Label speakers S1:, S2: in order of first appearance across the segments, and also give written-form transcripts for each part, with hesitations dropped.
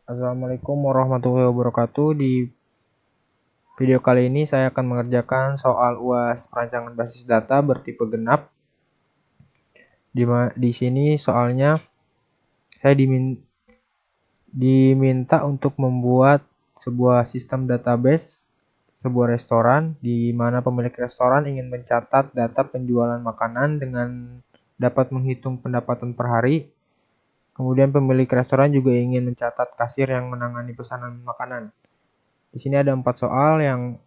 S1: Assalamualaikum warahmatullahi wabarakatuh. Di video kali ini saya akan mengerjakan soal UAS perancangan basis data bertipe genap. Di sini soalnya saya diminta untuk membuat sebuah sistem database sebuah restoran di mana pemilik restoran ingin mencatat data penjualan makanan dengan dapat menghitung pendapatan per hari. Kemudian pemilik restoran juga ingin mencatat kasir yang menangani pesanan makanan. Di sini ada 4 soal. Yang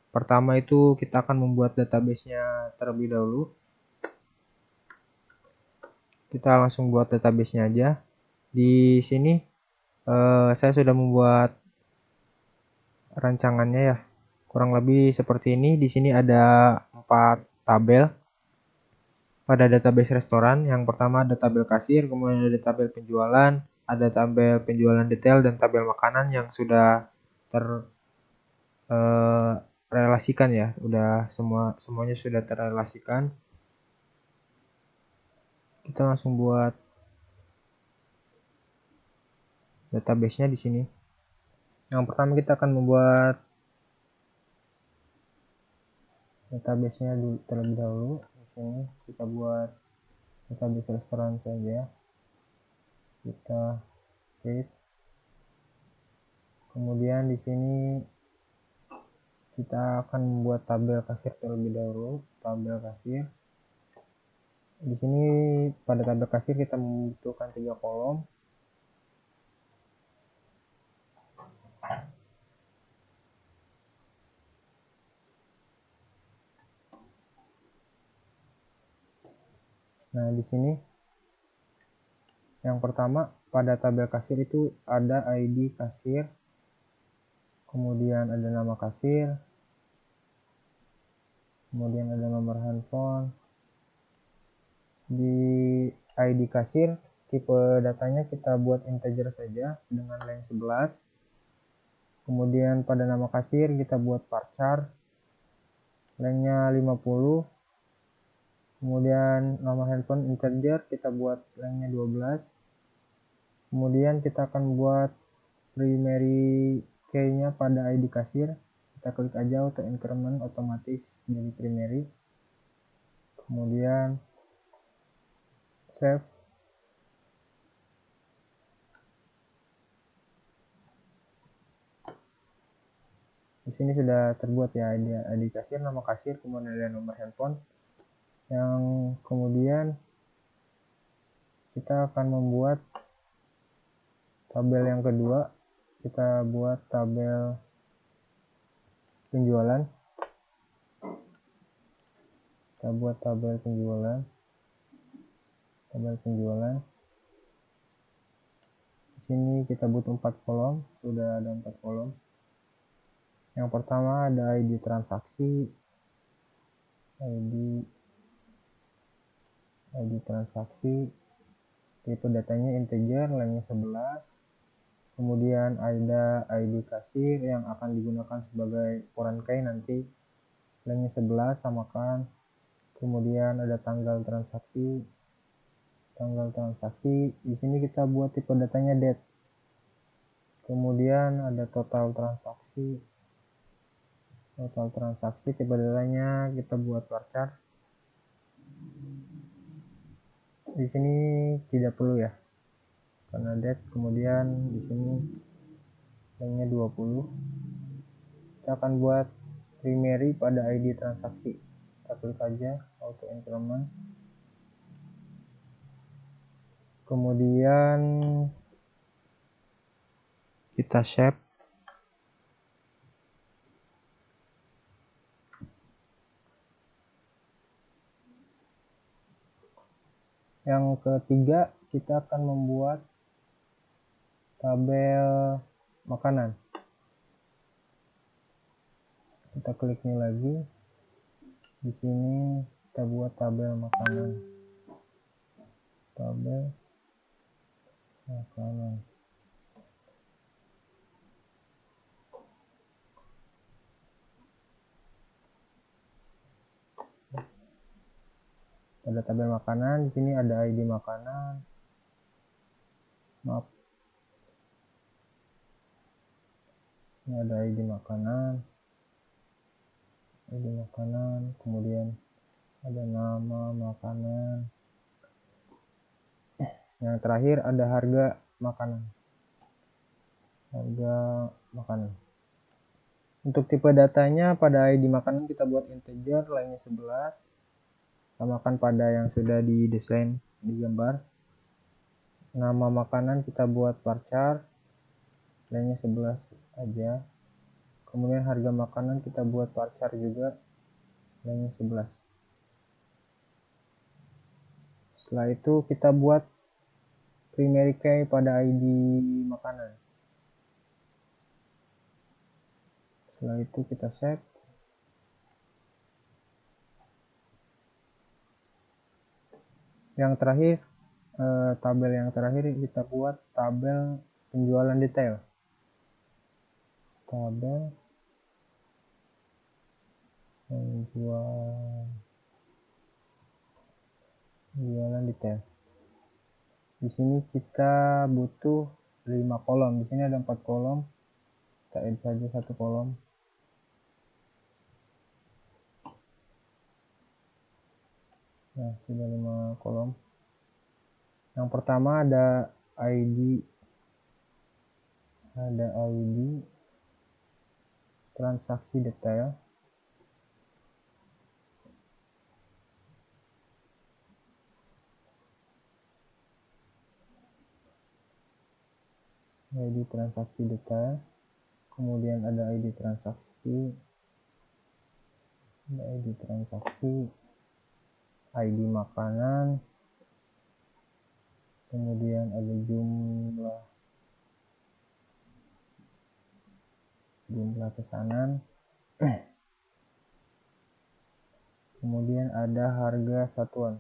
S1: pertama itu kita akan membuat database-nya terlebih dahulu. Kita langsung buat database-nya aja. Di sini saya sudah membuat rancangannya ya. Kurang lebih seperti ini. Di sini ada 4 tabel pada database restoran. Yang pertama ada tabel kasir, kemudian ada tabel penjualan, ada tabel penjualan detail dan tabel makanan yang sudah relasikan ya, udah semuanya sudah terrelasikan. Kita langsung buat database-nya di sini. Yang pertama kita akan membuat database-nya terlebih dahulu. Di sini kita buat database restoran saja. Kita create. Kemudian di sini kita akan membuat tabel kasir terlebih dahulu, tabel kasir. Di sini pada tabel kasir kita membutuhkan 3 kolom. Nah, di sini yang pertama pada tabel kasir itu ada ID kasir, kemudian ada nama kasir, kemudian ada nomor handphone. Di ID kasir tipe datanya kita buat integer saja dengan length 11. Kemudian pada nama kasir kita buat varchar lengthnya 50. Kemudian nama handphone integer kita buat lengthnya 12. Kemudian kita akan buat primary key-nya pada ID kasir. Kita klik aja auto increment otomatis dari primary. Kemudian save. Di sini sudah terbuat ya ID kasir, nama kasir, kemudian ada nomor handphone. Yang kemudian kita akan membuat tabel yang kedua. Kita buat tabel penjualan. Kita buat tabel penjualan. Tabel penjualan. Di sini kita butuh 4 kolom. Sudah ada 4 kolom. Yang pertama ada ID transaksi. ID transaksi. Tipe datanya integer, lengthnya 11. Kemudian ada ID kasir yang akan digunakan sebagai foreign key nanti, lengthnya 11 samakan. Kemudian ada tanggal transaksi. Di sini kita buat tipe datanya date. Kemudian ada total transaksi. Tipe datanya kita buat varchar. Di sini tidak perlu ya, karena date. Kemudian di sini lengthnya 20. Kita akan buat primary pada ID transaksi. Kita klik aja auto increment. Kemudian kita save. Yang ketiga kita akan membuat tabel makanan. Kita klik ini lagi. Di sini kita buat tabel makanan. Tabel makanan. Pada tabel makanan di sini ada ID makanan. Maaf. Ini ada ID makanan, kemudian ada nama makanan. Yang terakhir ada harga makanan. Untuk tipe datanya pada ID makanan kita buat integer, lainnya 11. Samakan pada yang sudah didesain di gambar. Nama makanan kita buat varchar, lainnya 11 aja. Kemudian harga makanan kita buat varchar juga, lainnya 11. Setelah itu kita buat primary key pada ID makanan. Setelah itu kita save. Yang terakhir, tabel yang terakhir kita buat tabel penjualan detail. Tabel penjualan detail. Di sini kita butuh 5 kolom. Di sini ada 4 kolom. Kita add saja 1 kolom. Nah, sudah 5 kolom. Yang pertama ada ID transaksi detail. ID transaksi detail. Kemudian ada ID transaksi, ID makanan, kemudian ada jumlah pesanan, kemudian ada harga satuan.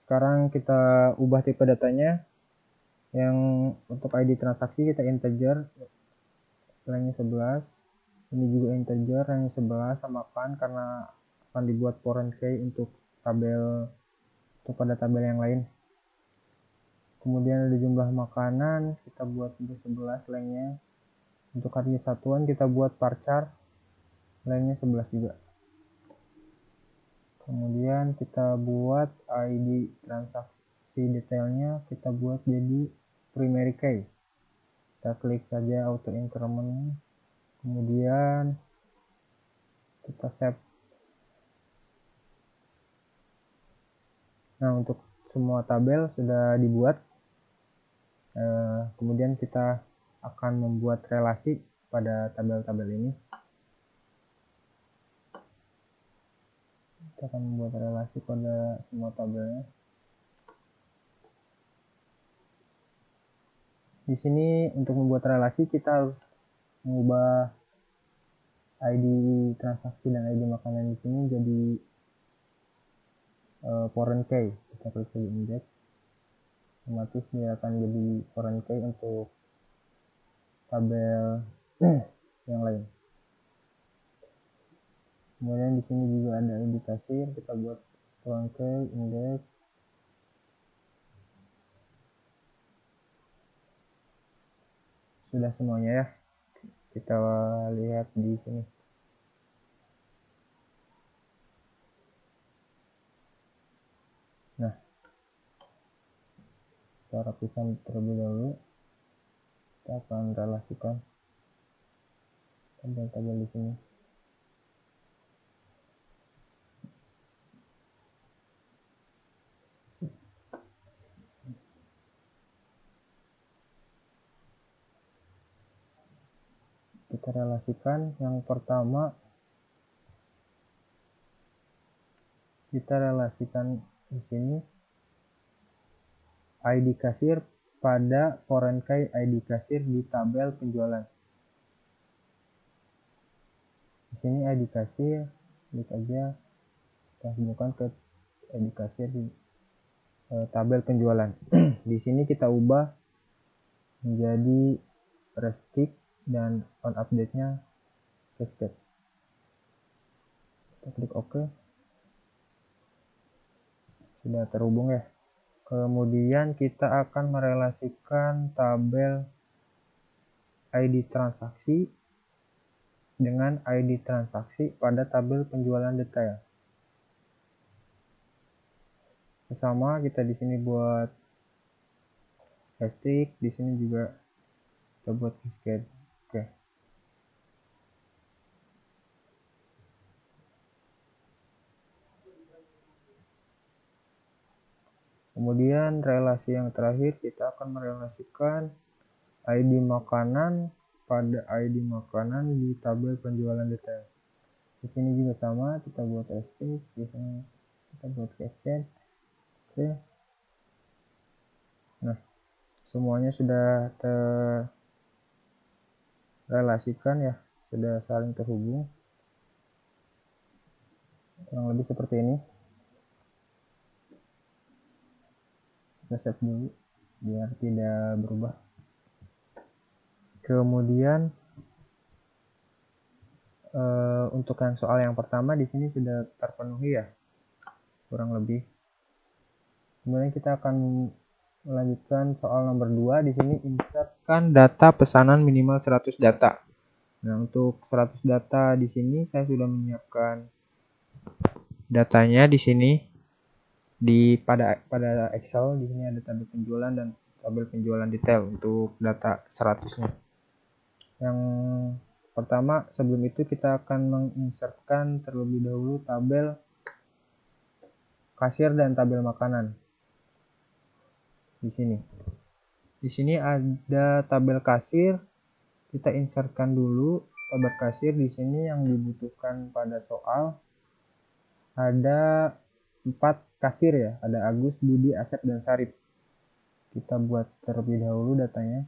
S1: Sekarang kita ubah tipe datanya. Yang untuk ID transaksi kita integer, nilainya 11. Ini juga integer, nilainya 11, samakan karena akan dibuat foreign key untuk pada tabel yang lain. Kemudian ada jumlah makanan, kita buat juga 11 nilainya. Untuk harga satuan kita buat varchar, nilainya 11 juga. Kemudian kita buat ID transaksi detailnya, kita buat jadi primary key. Kita klik saja auto increment, kemudian kita save. Nah, untuk semua tabel sudah dibuat. Kemudian kita akan membuat relasi pada tabel-tabel ini. Kita akan membuat relasi pada semua tabelnya. Di sini untuk membuat relasi kita harus mengubah ID transaksi dan ID makanan di sini jadi foreign key. Kita klik saja index, otomatis dia akan jadi foreign key untuk tabel yang lain. Kemudian di sini juga ada ID kasir, kita buat foreign key index. Sudah semuanya ya. Kita lihat di sini. Nah, kita rapikan terlebih dahulu. Kita akan relasikan tabel-tabel di sini. Kita relasikan. Yang pertama kita relasikan di sini ID kasir pada foreign key ID kasir di tabel penjualan. Di sini ID kasir, klik aja, kita hubungkan ke ID kasir di tabel penjualan. Di sini kita ubah menjadi restrict dan on update-nya cascade. Kita klik OK. Sudah terhubung ya. Kemudian kita akan merelasikan tabel ID transaksi dengan ID transaksi pada tabel penjualan detail. Sama kita di sini buat cascade, di sini juga kita buat cascade. Oke. Kemudian relasi yang terakhir kita akan merelasikan ID makanan pada ID makanan di tabel penjualan detail. Di sini juga sama, kita buat cascade, di sini kita buat cascade. Oke. Nah, semuanya sudah terrelasikan ya, sudah saling terhubung. Kurang lebih seperti ini. Kita save dulu biar tidak berubah. Kemudian untuk yang soal yang pertama di sini sudah terpenuhi ya, kurang lebih. Kemudian kita akan melanjutkan soal nomor 2. Di sini insertkan data pesanan minimal 100 data. Nah, untuk 100 data di sini saya sudah menyiapkan datanya di sini pada Excel. Di sini ada tabel penjualan dan tabel penjualan detail untuk data 100-nya. Yang pertama, sebelum itu kita akan menginsertkan terlebih dahulu tabel kasir dan tabel makanan. Di sini ada tabel kasir. Kita insertkan dulu tabel kasir. Di sini yang dibutuhkan pada soal ada 4 kasir ya. Ada Agus, Budi, Asep, dan Sarip. Kita buat terlebih dahulu datanya.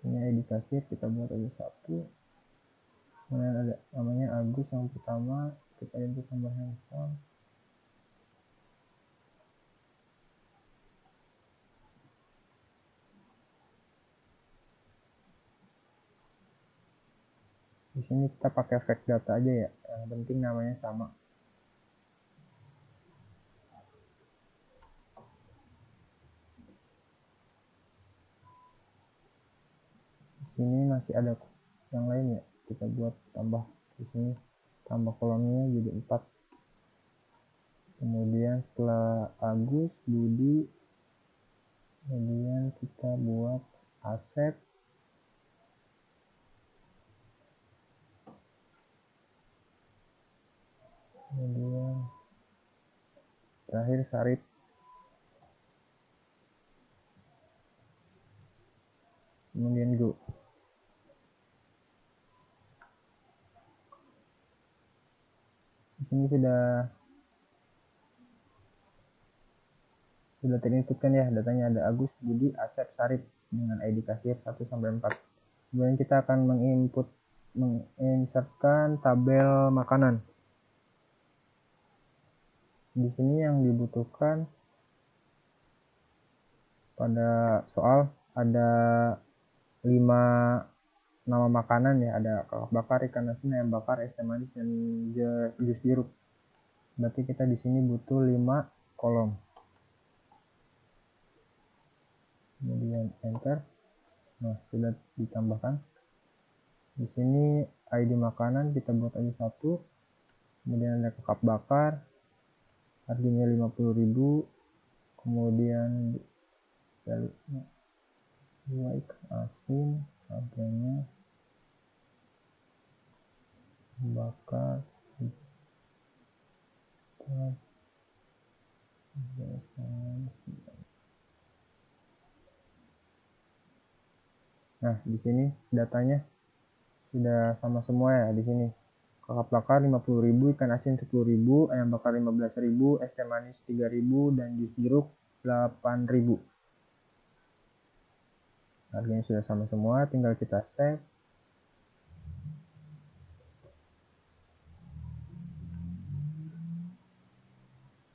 S1: Ini ID kasir, kita buat aja 1. Kemudian ada namanya Agus yang pertama, kita input nomor handphone. Di sini kita pakai fake data aja ya, yang penting namanya sama. Di sini masih ada yang lain ya, kita buat tambah di sini, tambah kolomnya jadi 4. Kemudian setelah Agus, Budi, kemudian kita buat Asep, kemudian terakhir Sarip. Kemudian go. Di sini sudah terinputkan ya datanya, ada Agus, Budi, Asep, Sarip dengan ID kasir 1 sampai 4. Kemudian kita akan menginsertkan tabel makanan. Di sini yang dibutuhkan pada soal ada 5 nama makanan ya, ada kakak bakar, ikan asin, ayam bakar, es teh manis, dan jus jeruk. Berarti kita di sini butuh 5 kolom. Kemudian enter. Nah, sudah ditambahkan. Di sini ID makanan kita buat aja 1. Kemudian ada kakak bakar, harganya 50.000. Kemudian 2 ikan asin, harganya bakar 4. Nah, di sini datanya sudah sama semua ya. Di sini kakap bakar 50.000, ikan asin 10.000, ayam bakar 15.000, es teh manis 3.000, dan jus jeruk 8.000. Harganya sudah sama semua, tinggal kita save.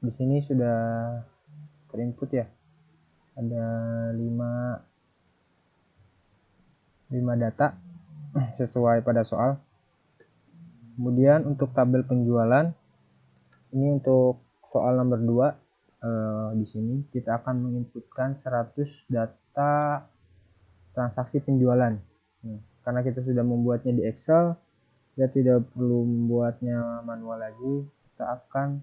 S1: Di sini sudah terinput ya. Ada 5 data sesuai pada soal. Kemudian untuk tabel penjualan, ini untuk soal nomor 2, di sini kita akan menginputkan 100 data transaksi penjualan. Karena kita sudah membuatnya di Excel, kita tidak perlu membuatnya manual lagi. Kita akan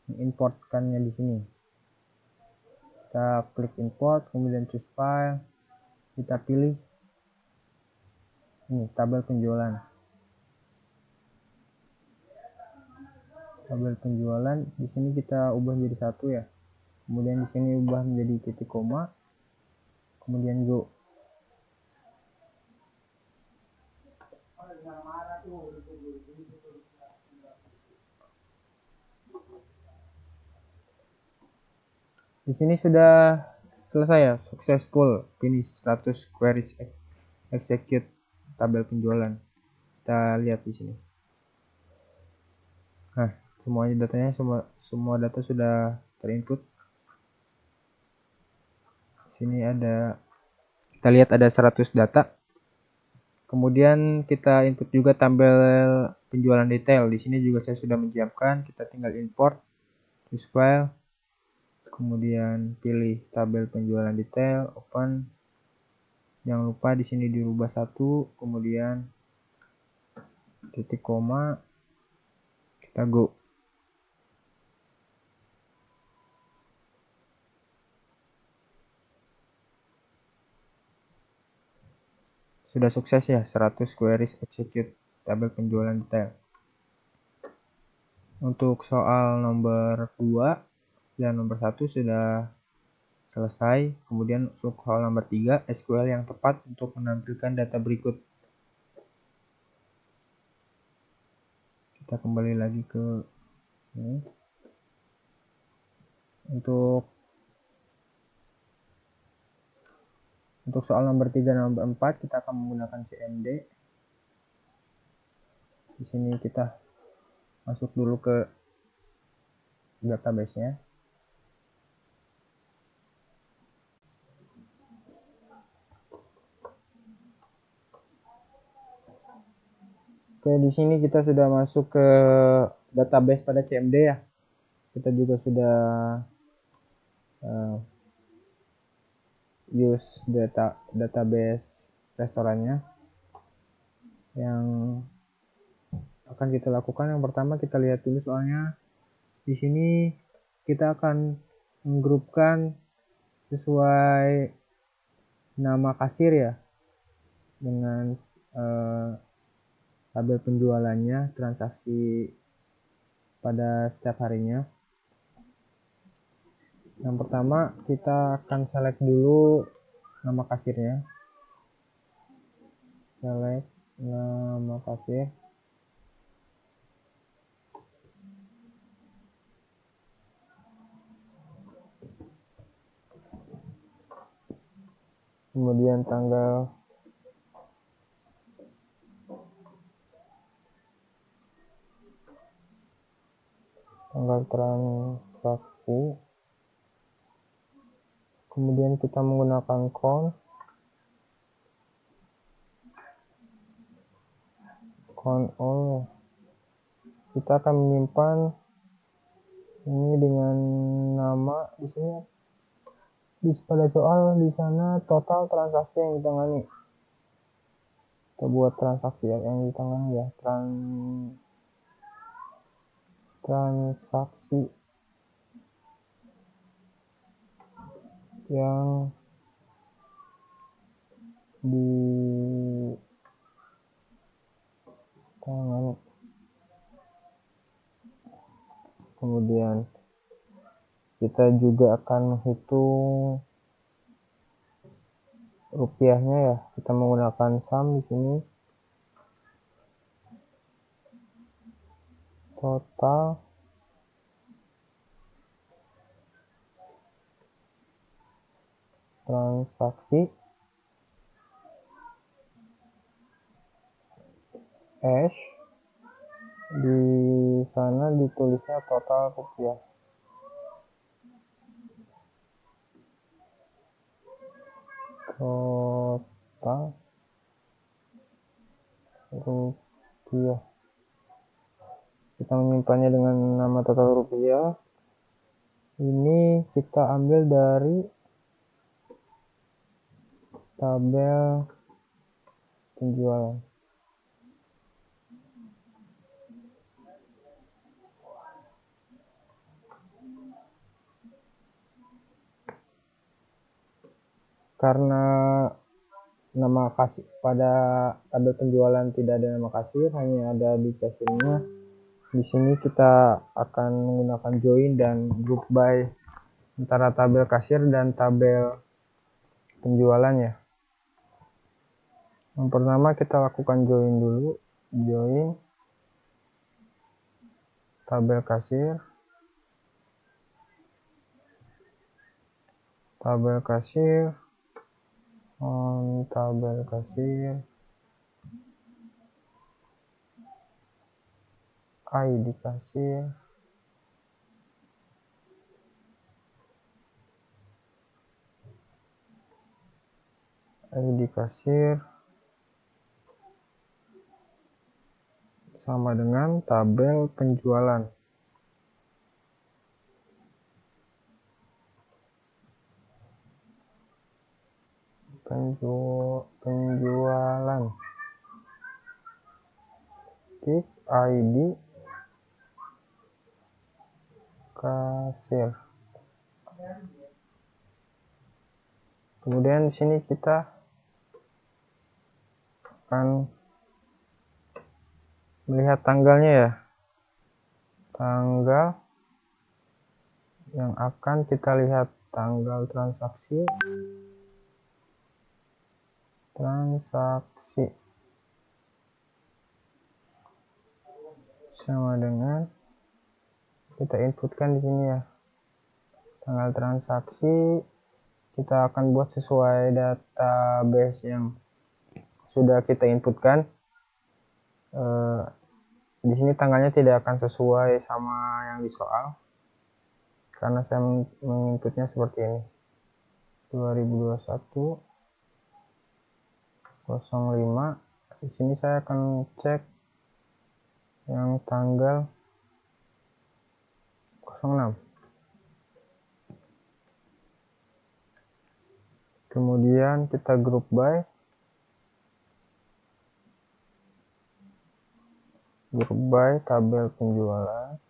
S1: mengimport-kannya di sini. Kita klik import, kemudian choose file, kita pilih ini tabel penjualan. Tabel penjualan di sini kita ubah menjadi 1 ya. Kemudian di sini ubah menjadi titik koma. Kemudian go. Di sini sudah selesai ya, successful, finish 100 queries execute tabel penjualan. Kita lihat di sini. Nah, semuanya datanya semua data sudah terinput. Di sini ada, kita lihat ada 100 data. Kemudian kita input juga tabel penjualan detail. Di sini juga saya sudah menyiapkan. Kita tinggal import, choose file, kemudian pilih tabel penjualan detail, open. Jangan lupa di sini dirubah 1, kemudian titik koma, kita go. Sudah sukses ya, 100 queries execute tabel penjualan detail. Untuk soal nomor 2 dan nomor 1 sudah selesai. Kemudian untuk soal nomor 3, SQL yang tepat untuk menampilkan data berikut. Kita kembali lagi ke sini. Untuk soal nomor 3 dan nomor 4 kita akan menggunakan CMD. Di sini kita masuk dulu ke database-nya. Oke, di sini kita sudah masuk ke database pada CMD ya. Kita juga sudah use database restorannya. Yang akan kita lakukan, yang pertama kita lihat dulu soalnya. Di sini kita akan menggrupkan sesuai nama kasir ya, dengan tabel penjualannya, transaksi pada setiap harinya. Yang pertama kita akan select dulu nama kasirnya, select nama kasir. Kemudian tanggal transaksi. Kemudian kita menggunakan count all. Kita akan menyimpan ini dengan nama di sini. Pada soal di sana total transaksi yang ditangani. Kita buat transaksi yang ditangani ya, transaksi yang ditangani. Kemudian kita juga akan menghitung rupiahnya ya. Kita menggunakan sum di sini. Total transaksi hash, di sana ditulisnya total rupiah. Total rupiah. Kita menyimpannya dengan nama total rupiah. Ini kita ambil dari tabel penjualan. Karena nama kasir pada tabel penjualan tidak ada nama kasir, hanya ada di kasirnya. Di sini kita akan menggunakan join dan group by antara tabel kasir dan tabel penjualan ya. Yang pertama kita lakukan join dulu, join tabel kasir, tabel kasir, tabel kasir, ID kasir, ID kasir sama dengan tabel penjualan. Penjualan titik ID kasir. Kemudian di sini kita akan melihat tanggalnya ya. Tanggal yang akan kita lihat, tanggal transaksi sama dengan kita inputkan di sini ya. Tanggal transaksi kita akan buat sesuai database yang sudah kita inputkan. Di sini tanggalnya tidak akan sesuai sama yang di soal karena saya menginputnya seperti ini, 2021 05. Di sini saya akan cek yang tanggal 06. Kemudian kita group by tabel penjualan,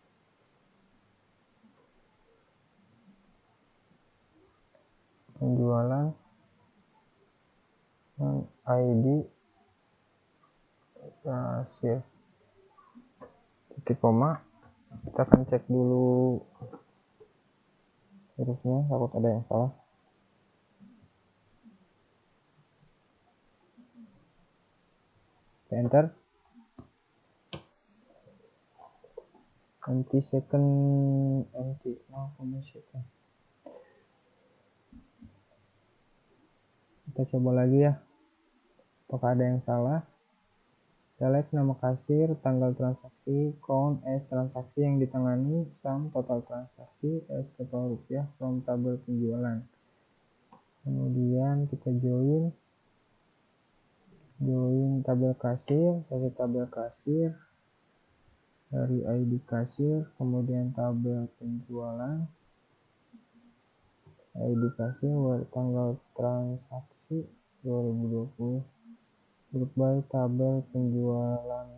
S1: dan ID kasir, titik koma. Kita akan cek dulu hurufnya, takut ada yang salah. Enter. Anti second, anti 0, second. Kita coba lagi ya, apakah ada yang salah. Select nama kasir, tanggal transaksi, count as transaksi yang ditangani, sum total transaksi as total rupiah from tabel penjualan. Kemudian kita join tabel kasir, dari tabel kasir, dari ID kasir, kemudian tabel penjualan, ID kasir, tanggal transaksi 2020, group by tabel penjualan.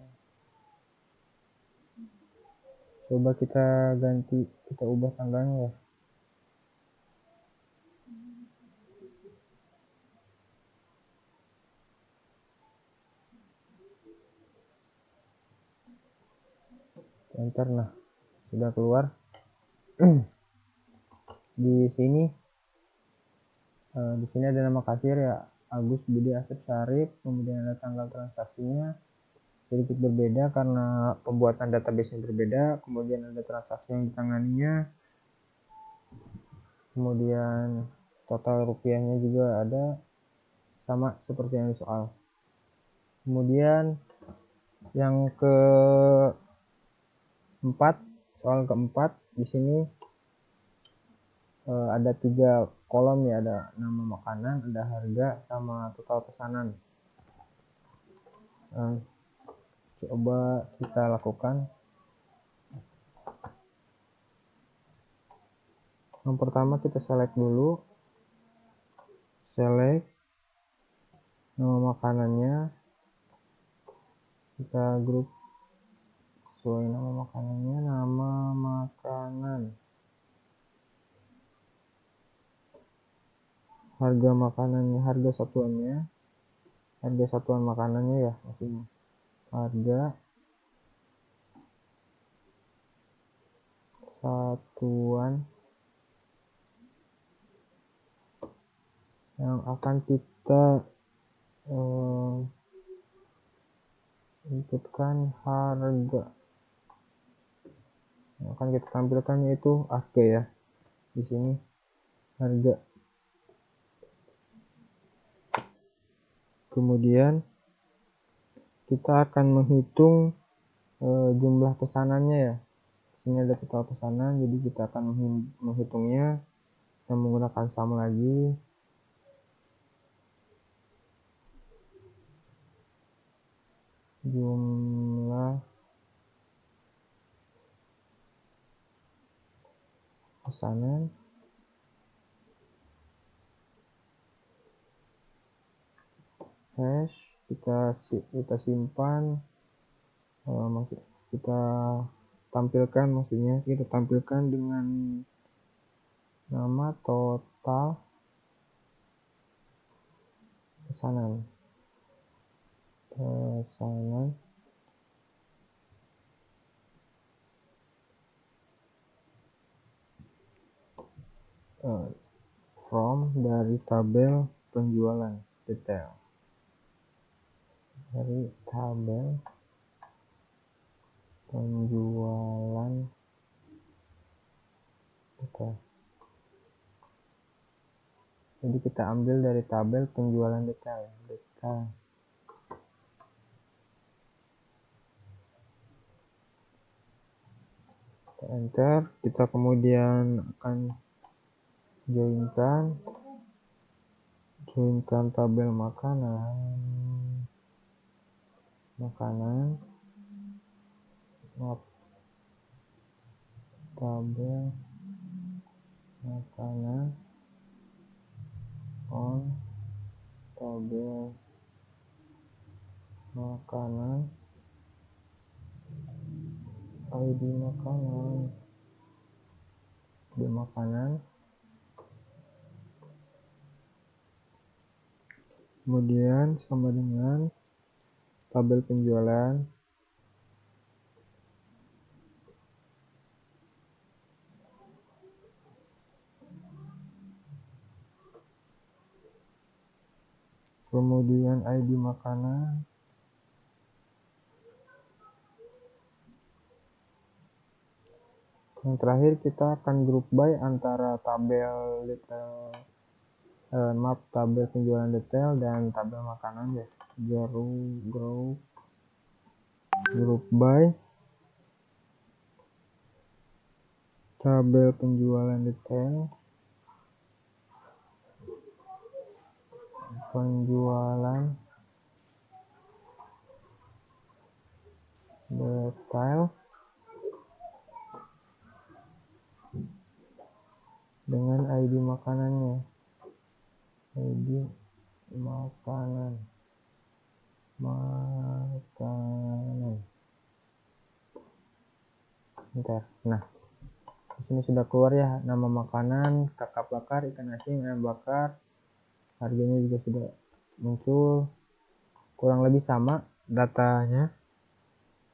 S1: Coba kita ganti, kita ubah tanggalnya ya. Enter. Nah, sudah keluar. Di sini ada nama kasir ya, Agus Budi Asep Syarif, kemudian ada tanggal transaksinya sedikit berbeda karena pembuatan database yang berbeda, kemudian ada transaksi yang ditanganinya, kemudian total rupiahnya juga ada sama seperti yang di soal. Kemudian yang keempat, soal keempat, di sini ada 3 kolom ya, ada nama makanan, ada harga, sama total pesanan. Coba kita lakukan. Yang pertama kita select dulu, select nama makanannya, kita grup sesuai nama makanannya, nama makanan, harga makanannya, harga satuan makanannya ya, maksudnya harga satuan yang akan kita inputkan, harga yang akan kita tampilkan yaitu harga ya, di sini harga. Kemudian kita akan menghitung jumlah pesanannya ya. Ini ada total pesanan, jadi kita akan menghitungnya dengan menggunakan sum lagi. Jumlah pesanan hash kita simpan, kita tampilkan, maksudnya kita tampilkan dengan nama total pesanan from dari tabel penjualan detail, dari tabel penjualan detail. Jadi kita ambil dari tabel penjualan detail. Kita enter, kita kemudian akan joinkan tabel makanan, tabel makanan on tabel makanan, ID makanan, kemudian sama dengan tabel penjualan, kemudian ID makanan, yang terakhir kita akan group by antara tabel detail, tabel penjualan detail dan tabel makanan ya. Group by tabel penjualan detail, dengan ID makanannya, Nah, di sini sudah keluar ya nama makanan, kakap bakar, ikan asin, ayam bakar, harganya juga sudah muncul, kurang lebih sama datanya,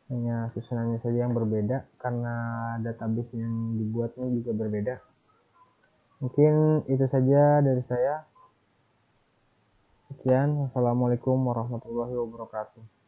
S1: hanya susunannya saja yang berbeda karena database yang dibuatnya juga berbeda. Mungkin itu saja dari saya. Sekian, wassalamualaikum warahmatullahi wabarakatuh.